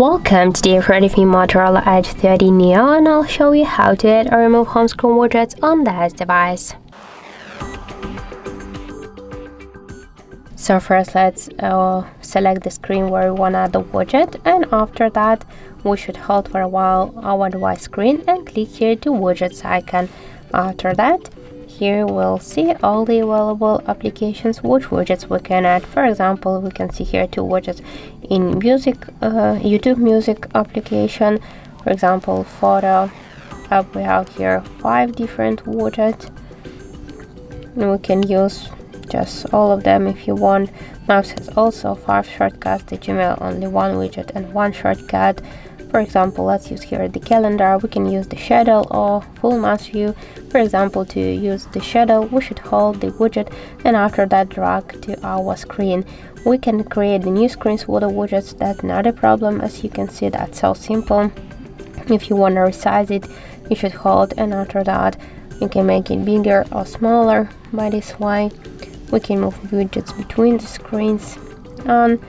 Welcome to the Ready Motorola Edge 30 Neo, and I'll show you how to add or remove home screen widgets on this device. So first let's select the screen where we want to add the widget, and after that we should hold for a while our device screen and click here to widgets icon. After that, here we'll see all the available applications, which widgets we can add. For example, we can see here two widgets in music, YouTube music application. For example, photo app, we have here 5 different widgets, and we can use just all of them if you want. Maps has also 5 shortcuts. The Gmail only 1 widget and 1 shortcut. For example, let's use here the calendar. We can use the schedule or full maps view. For example, to use the schedule, we should hold the widget and after that drag to our screen. We can create the new screens with the widgets. That's not a problem. As you can see, that's so simple. If you want to resize it, you should hold, and after that you can make it bigger or smaller. By this way, we can move widgets between the screens, and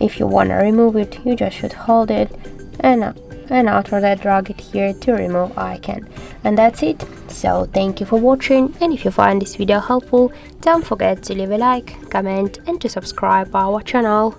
if you want to remove it, you just should hold it and after that drag it here to remove icon. And that's it. So thank you for watching, and if you find this video helpful, don't forget to leave a like, comment and to subscribe our channel.